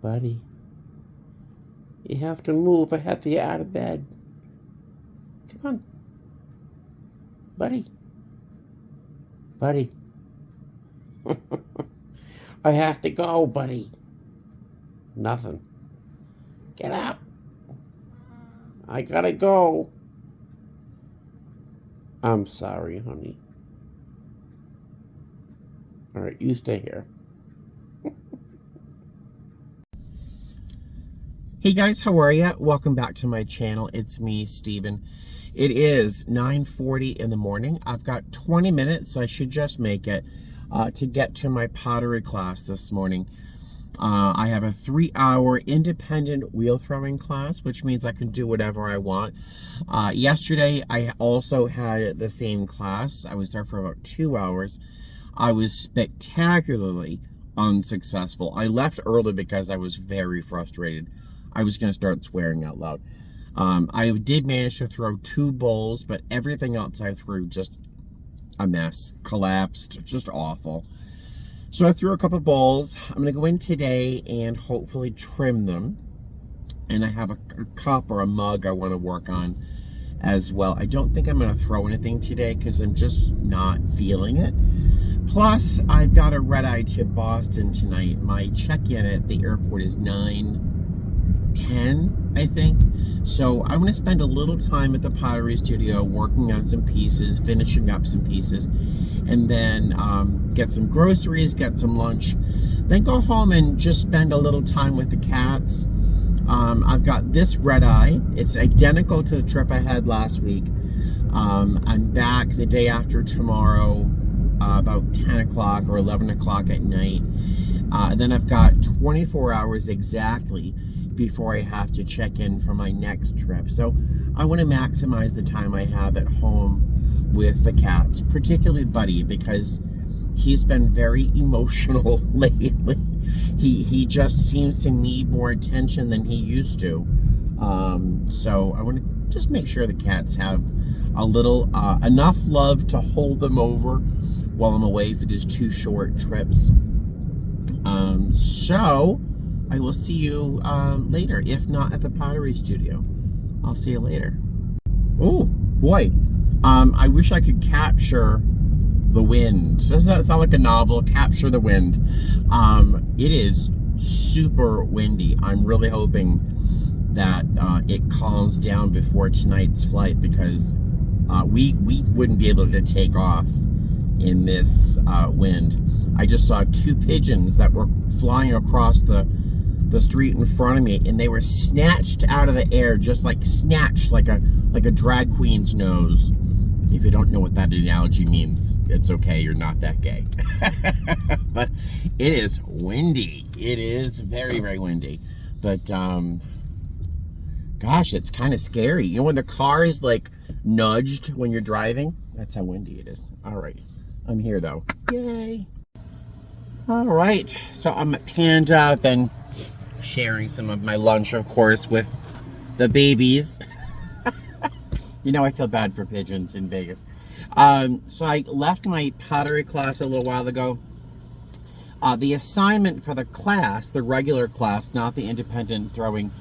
Buddy, you have to move. I have to get out of bed. Come on. Buddy. Buddy. I have to go, buddy. Nothing. Get up. I gotta go. I'm sorry, honey. All right, you stay here. Hey guys, how are ya? Welcome back to my channel. It's me, Steven. It is 9:40 in the morning. I've got 20 minutes, I should just make it, to get to my pottery class this morning. I have a 3-hour independent wheel throwing class, which means I can do whatever I want. Yesterday, I also had the same class. I was there for about 2 hours. I was spectacularly unsuccessful. I left early because I was very frustrated. I was going to start swearing out loud. I did manage to throw 2 bowls, but everything else I threw just a mess, collapsed, just awful. So I threw a couple bowls. I'm going to go in today and hopefully trim them. And I have a cup or a mug I want to work on as well. I don't think I'm going to throw anything today because I'm just not feeling it. Plus, I've got a red-eye to Boston tonight. My check-in at the airport is 9:10, I think. So I'm going to spend a little time at the pottery studio working on some pieces, finishing up some pieces, and then get some groceries, get some lunch, then go home and just spend a little time with the cats. I've got this red-eye. It's identical to the trip I had last week. I'm back the day after tomorrow, about 10 o'clock or 11 o'clock at night. Then I've got 24 hours exactly before I have to check in for my next trip. So I want to maximize the time I have at home with the cats, particularly Buddy, because he's been very emotional lately. He just seems to need more attention than he used to. So I want to just make sure the cats have a little, enough love to hold them over while I'm away for these 2 short trips. So I will see you later, if not at the pottery studio. I'll see you later. Oh boy, I wish I could capture the wind. Doesn't that sound like a novel? Capture the wind. It is super windy. I'm really hoping that it calms down before tonight's flight, because we wouldn't be able to take off in this wind. I just saw 2 pigeons that were flying across the street in front of me, and they were snatched out of the air, just like snatched, like a drag queen's nose. If you don't know what that analogy means, it's okay, you're not that gay. But it is windy. It is very, very windy. But gosh, it's kind of scary. You know when the car is like nudged when you're driving? That's how windy it is. All right, I'm here though. Yay. All right, so I'm at Panda. I've been sharing some of my lunch, of course, with the babies. You know, I feel bad for pigeons in Vegas. So I left my pottery class a little while ago. The assignment for the class, the regular class, not the independent throwing,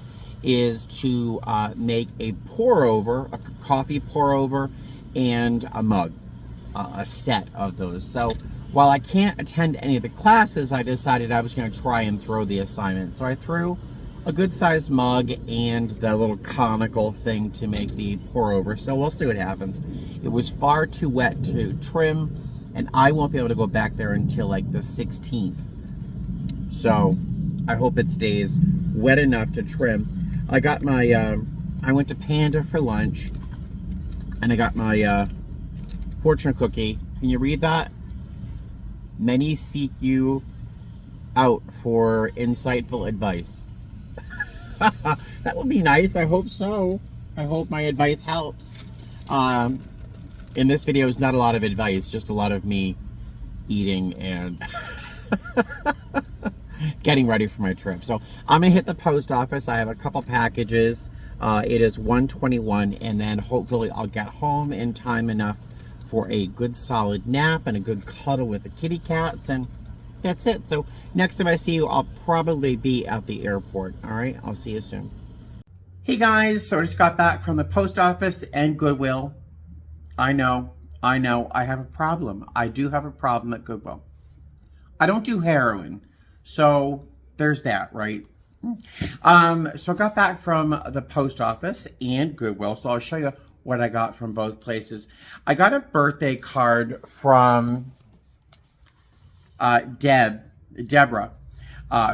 is to make a pour-over, a coffee pour-over, and a mug, a set of those. So while I can't attend any of the classes, I decided I was going to try and throw the assignment. So I threw a good-sized mug and the little conical thing to make the pour-over. So we'll see what happens. It was far too wet to trim, and I won't be able to go back there until like the 16th. So I hope it stays wet enough to trim. I got my, I went to Panda for lunch, and I got my fortune cookie. Can you read that? Many seek you out for insightful advice. That would be nice. I hope so. I hope my advice helps. In this video is not a lot of advice, just a lot of me eating and getting ready for my trip. So I'm gonna hit the post office. I have a couple packages. It is 1:21, and then hopefully I'll get home in time enough for a good solid nap and a good cuddle with the kitty cats, and that's it. So next time I see you, I'll probably be at the airport. All right, I'll see you soon. Hey guys, so I just got back from the post office and Goodwill. I know, I have a problem. I do have a problem at Goodwill. I don't do heroin, so there's that, right? So I got back from the post office and Goodwill, so I'll show you what I got from both places. I got a birthday card from Deborah,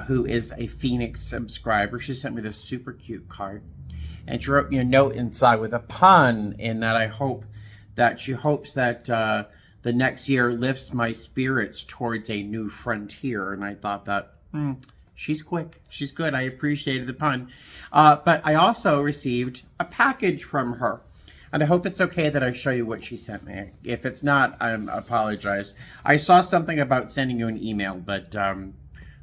who is a Phoenix subscriber. She sent me this super cute card, and she wrote me a note inside with a pun in that she hopes that the next year lifts my spirits towards a new frontier. And I thought that, she's quick. She's good. I appreciated the pun. But I also received a package from her. And I hope it's okay that I show you what she sent me. If it's not, I apologize. I saw something about sending you an email, but I'm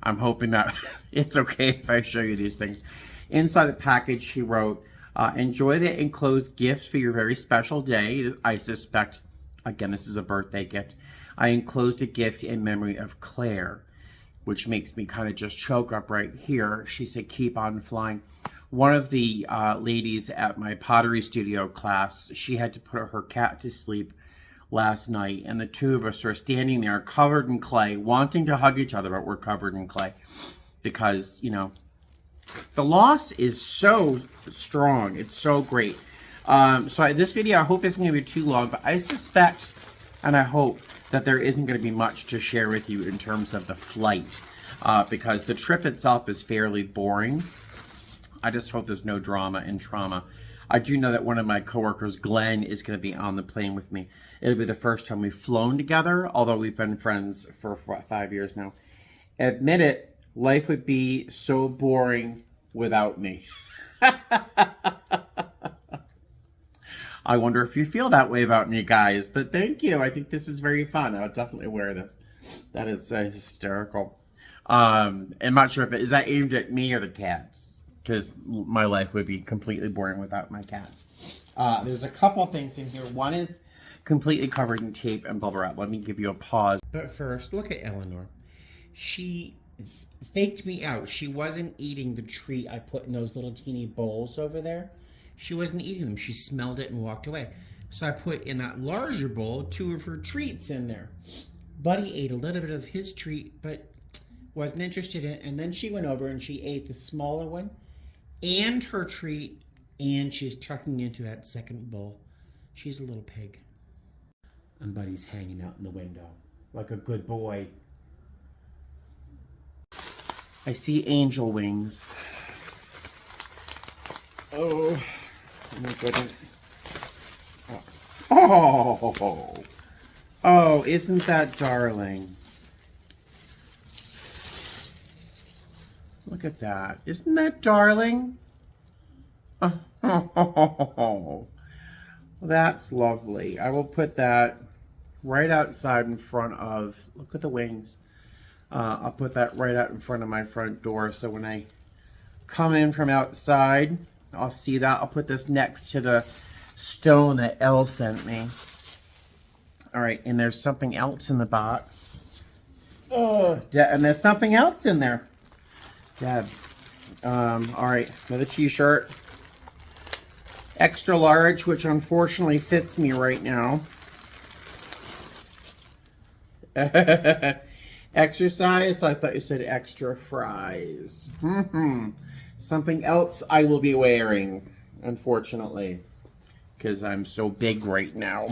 hoping that it's okay if I show you these things. Inside the package, she wrote, enjoy the enclosed gifts for your very special day. I suspect, again, this is a birthday gift. I enclosed a gift in memory of Claire, which makes me kind of just choke up right here. She said, keep on flying. One of the ladies at my pottery studio class, she had to put her cat to sleep last night, and the two of us are standing there covered in clay, wanting to hug each other, but we're covered in clay because, you know, the loss is so strong. It's so great. This video, I hope isn't going to be too long, but I suspect and I hope that there isn't going to be much to share with you in terms of the flight, because the trip itself is fairly boring. I just hope there's no drama and trauma. I do know that one of my coworkers, Glenn, is going to be on the plane with me. It'll be the first time we've flown together, although we've been friends for 5 years now. Admit it, life would be so boring without me. I wonder if you feel that way about me, guys. But thank you. I think this is very fun. I'll definitely wear this. That is hysterical. I'm not sure if is that aimed at me or the cats, because my life would be completely boring without my cats. There's a couple things in here. One is completely covered in tape and bubble wrap. Let me give you a pause. But first, look at Eleanor. She faked me out. She wasn't eating the treat I put in those little teeny bowls over there. She wasn't eating them. She smelled it and walked away. So I put in that larger bowl 2 of her treats in there. Buddy ate a little bit of his treat, but wasn't interested in it. And then she went over and she ate the smaller one and her treat, and she's tucking into that second bowl. She's a little pig. And Buddy's hanging out in the window like a good boy. I see angel wings. Oh my goodness. Oh, isn't that darling? Look at that. Isn't that darling? Oh, that's lovely. I will put that right outside in front of, look at the wings. I'll put that right out in front of my front door, so when I come in from outside, I'll see that. I'll put this next to the stone that Elle sent me. All right, and there's something else in the box. Oh, and there's something else in there. Deb. All right, another t-shirt. Extra large, which unfortunately fits me right now. Exercise? I thought you said extra fries. Something else I will be wearing, unfortunately, because I'm so big right now.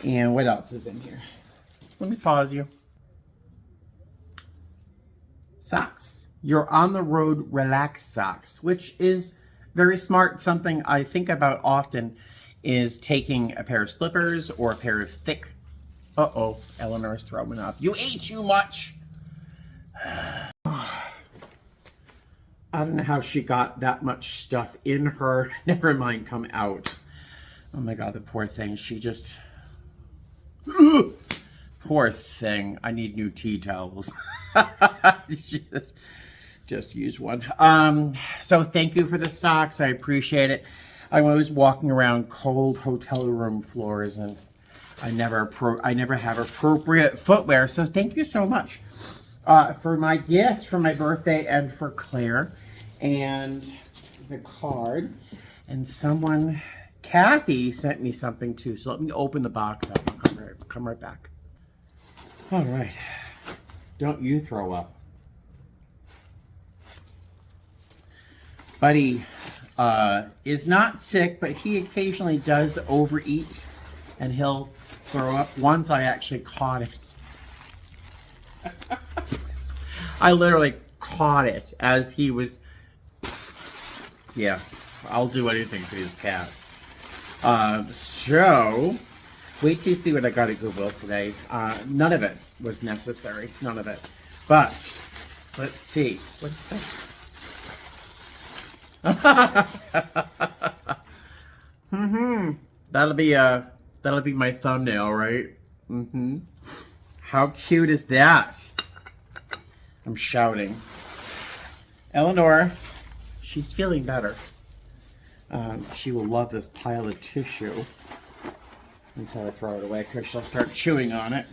And what else is in here? Let me pause you. Socks. You're on the road relax socks, which is very smart. Something I think about often is taking a pair of slippers or a pair of thick. Uh-oh, Eleanor's throwing up. You ate too much. I don't know how she got that much stuff in her. Never mind, come out. Oh my God, the poor thing. She just... Poor thing. I need new tea towels. Just use one. So thank you for the socks. I appreciate it. I'm always walking around cold hotel room floors, and I never have appropriate footwear. So thank you so much for my gifts for my birthday and for Claire, and the card. And someone, Kathy, sent me something too. So let me open the box up. I'll come right back. All right. Don't you throw up. Buddy is not sick, but he occasionally does overeat and he'll throw up. Once I actually caught it. I literally caught it as he was, yeah, I'll do anything for these cats. So, wait till you see what I got at Goodwill today. None of it was necessary, none of it. But, let's see. What's that? That'll be my thumbnail, right? How cute is that? I'm shouting. Eleanor, she's feeling better. She will love this pile of tissue until I throw it away because she'll start chewing on it.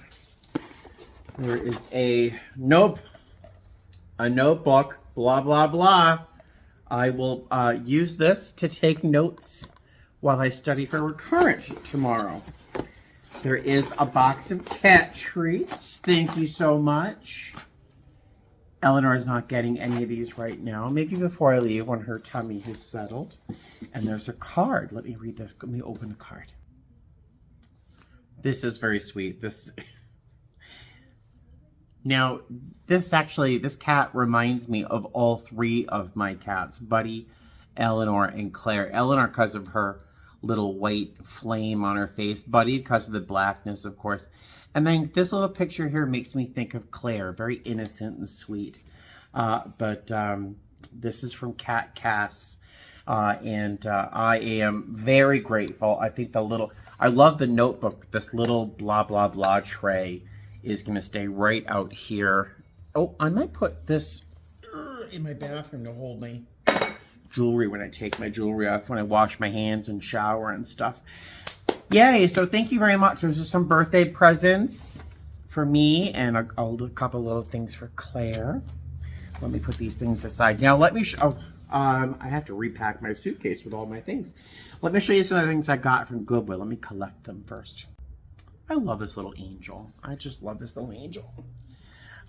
There is a notebook, blah, blah, blah. I will use this to take notes while I study for recurrent tomorrow. There is a box of cat treats. Thank you so much. Eleanor is not getting any of these right now. Maybe before I leave when her tummy has settled. And there's a card. Let me read this. Let me open the card. This is very sweet. Now, this cat reminds me of all three of my cats, Buddy, Eleanor, and Claire. Eleanor because of her little white flame on her face. Buddy because of the blackness, of course. And then this little picture here makes me think of Claire, very innocent and sweet. But this is from Cat Cass. And I am very grateful. I think I love the notebook. This little blah, blah, blah tray is going to stay right out here. Oh, I might put this in my bathroom to hold my jewelry when I take my jewelry off, when I wash my hands and shower and stuff. Yay, so thank you very much. There's just some birthday presents for me and a couple little things for Claire. Let me put these things aside. Now let me I have to repack my suitcase with all my things. Let me show you some of the things I got from Goodwill. Let me collect them first. I love this little angel. I just love this little angel.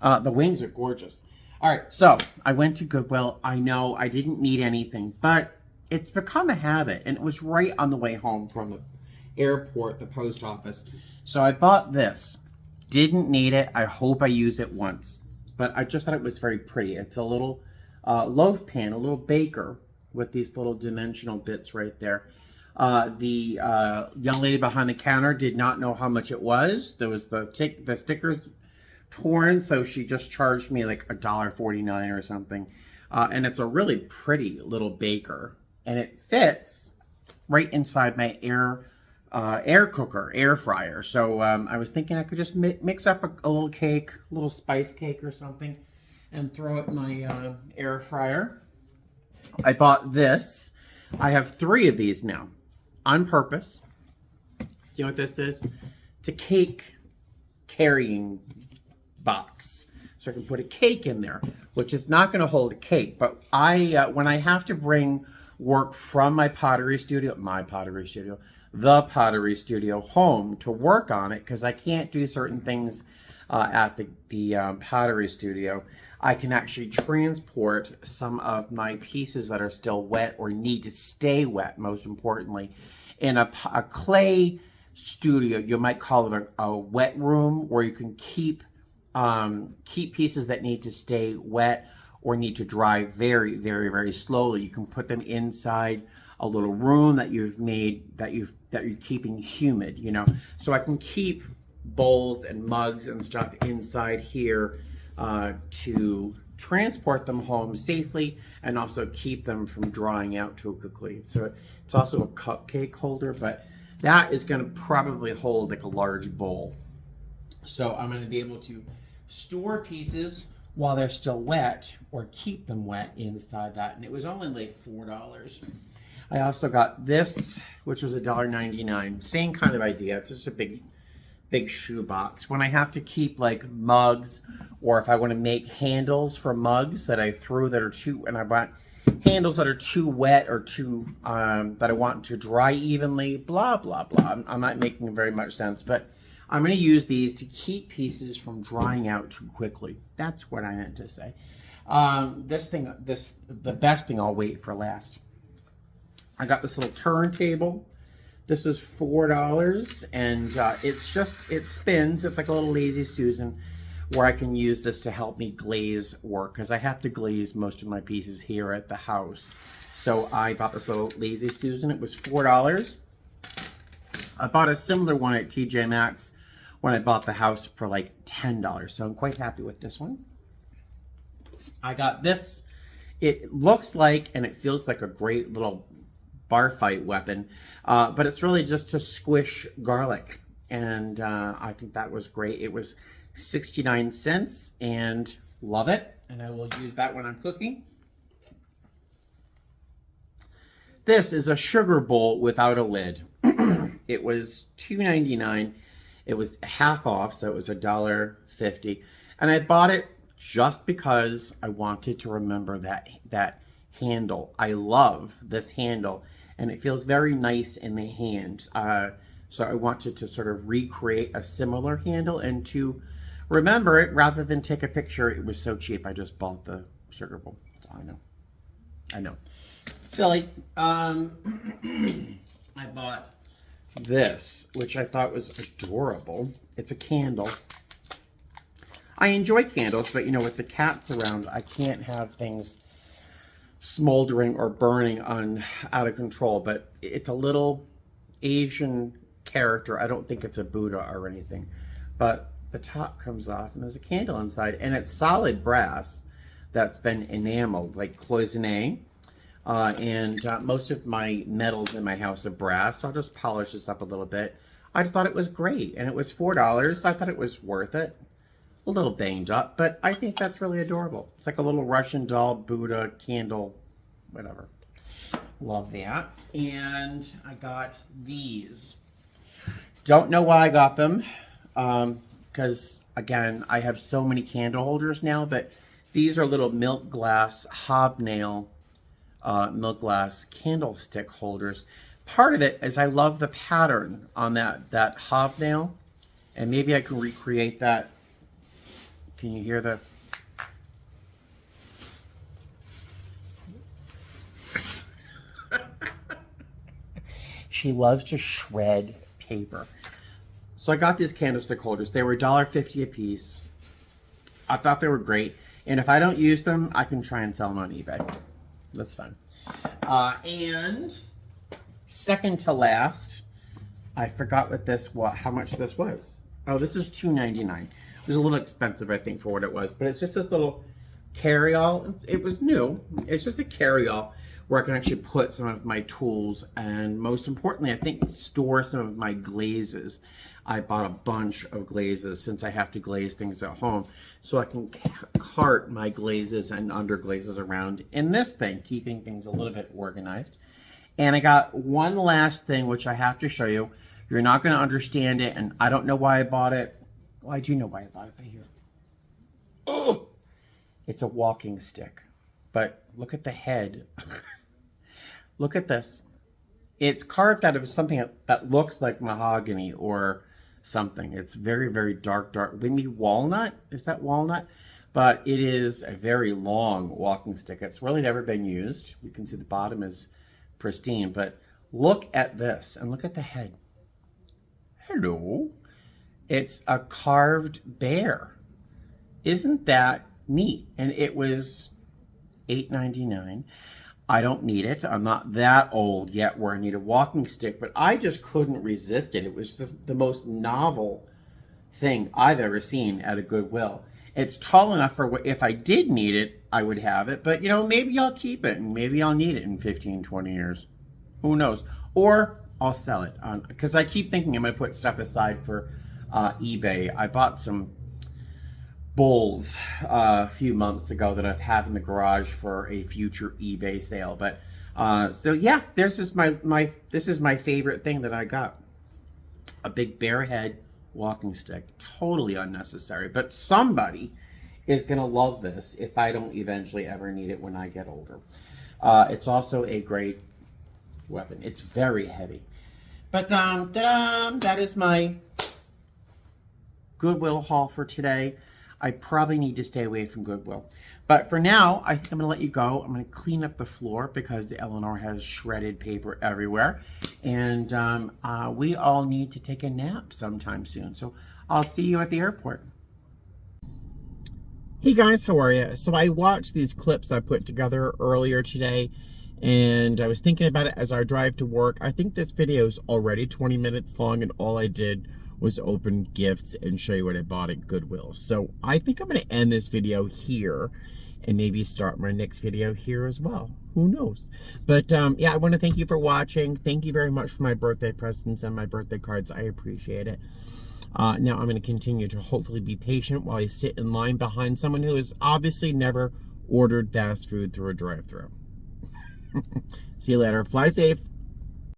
The wings are gorgeous. All right, so I went to Goodwill. I know I didn't need anything, but it's become a habit, and it was right on the way home from the airport, the post office. So I bought this. Didn't need it. I hope I use it once, but I just thought it was very pretty. It's a little loaf pan, a little baker with these little dimensional bits right there. The young lady behind the counter did not know how much it was. There was the stickers torn, so she just charged me like $1.49 or something. And it's a really pretty little baker, and it fits right inside my air fryer. So I was thinking I could just mix up a little cake, a little spice cake or something, and throw it in my air fryer. I bought this. I have 3 of these now. On purpose. You know what this is? It's a cake carrying box. So I can put a cake in there, which is not going to hold a cake. But when I have to bring work from the pottery studio home to work on it, because I can't do certain things at the pottery studio, I can actually transport some of my pieces that are still wet or need to stay wet, most importantly. In a clay studio, you might call it a wet room, where you can keep pieces that need to stay wet or need to dry very, very, very slowly. You can put them inside a little room that you've made that you're keeping humid, you know. So I can keep bowls and mugs and stuff inside here to transport them home safely and also keep them from drying out too quickly. So it's also a cupcake holder, but that is going to probably hold like a large bowl. So I'm going to be able to store pieces while they're still wet or keep them wet inside that. And it was only like $4. I also got this, which was $1.99. Same kind of idea. It's just a big big shoebox. When I have to keep like mugs, or if I want to make handles for mugs that I threw that are too, and I bought handles that are too wet or too, that I want to dry evenly, blah, blah, blah. I'm not making very much sense, but I'm going to use these to keep pieces from drying out too quickly. That's what I meant to say. The best thing I'll wait for last. I got this little turntable. This is $4, and it spins. It's like a little Lazy Susan, where I can use this to help me glaze work, because I have to glaze most of my pieces here at the house. So I bought this little Lazy Susan. It was $4. I bought a similar one at TJ Maxx when I bought the house for like $10. So I'm quite happy with this one. I got this. It looks like, and it feels like a great little bar fight weapon, but it's really just to squish garlic, and I think that was great. It was 69 cents, and love it, and I will use that when I'm cooking. This is a sugar bowl without a lid. It was $2.99. It was half off, so it was $1.50, and I bought it just because I wanted to remember that handle. I love this handle, and it feels very nice in the hand. So I wanted to sort of recreate a similar handle and to remember it rather than take a picture. It was so cheap. I just bought the sugar bowl. That's all I know. I know. Silly. I bought this, which I thought was adorable. It's a candle. I enjoy candles, but you know, with the cats around, I can't have things smoldering or burning out of control. But it's a little Asian character. I don't think it's a Buddha or anything, but the top comes off and there's a candle inside, and it's solid brass that's been enameled like cloisonné, and most of my metals in my house are brass, so I'll just polish this up a little bit. I just thought it was great, and it was $4, so I thought it was worth it. A little banged up, but I think that's really adorable. It's like a little Russian doll, Buddha, candle, whatever. Love that. And I got these. Don't know why I got them, because, again, I have so many candle holders now, but these are little milk glass, hobnail milk glass candlestick holders. Part of it is I love the pattern on that hobnail, and maybe I can recreate that. Can you hear the... She loves to shred paper. So I got these candlestick holders. They were $1.50 a piece. I thought they were great. And if I don't use them, I can try and sell them on eBay. That's fun. And second to last, I forgot how much this was. Oh, this is $2.99. It was a little expensive, I think, for what it was. But it's just this little carry-all. It was new. It's just a carry-all where I can actually put some of my tools, and most importantly, I think store some of my glazes. I bought a bunch of glazes since I have to glaze things at home, so I can cart my glazes and underglazes around in this thing, keeping things a little bit organized. And I got one last thing, which I have to show you. You're not going to understand it, and I don't know why I bought it. Well, I do know why I bought it right here. Oh! It's a walking stick. But look at the head. Look at this. It's carved out of something that looks like mahogany or something. It's very, very dark. Maybe walnut? Is that walnut? But it is a very long walking stick. It's really never been used. You can see the bottom is pristine. But look at this and look at the head. Hello. It's a carved bear. Isn't that neat? And it was $8.99. I don't need it. I'm not that old yet where I need a walking stick, but I just couldn't resist it. It was the most novel thing I've ever seen at a Goodwill. It's tall enough for if I did need it, I would have it. But, you know, maybe I'll keep it and maybe I'll need it in 15, 20 years. Who knows? Or I'll sell it because I keep thinking I'm going to put stuff aside for eBay. I bought some bowls a few months ago that I've had in the garage for a future eBay sale. But so yeah, this is my favorite thing that I got. A big bear head walking stick. Totally unnecessary. But somebody is going to love this if I don't eventually ever need it when I get older. It's also a great weapon. It's very heavy. But ta-da, that is my Goodwill haul for today. I probably need to stay away from Goodwill. But for now, I think I'm going to let you go. I'm going to clean up the floor because the Eleanor has shredded paper everywhere. And we all need to take a nap sometime soon. So I'll see you at the airport. Hey guys, how are you? So I watched these clips I put together earlier today, and I was thinking about it as I drive to work. I think this video is already 20 minutes long, and all I did was open gifts and show you what I bought at Goodwill. So I think I'm going to end this video here and maybe start my next video here as well. Who knows? But yeah, I want to thank you for watching. Thank you very much for my birthday presents and my birthday cards. I appreciate it. Now I'm going to continue to hopefully be patient while I sit in line behind someone who has obviously never ordered fast food through a drive-thru. See you later. Fly safe.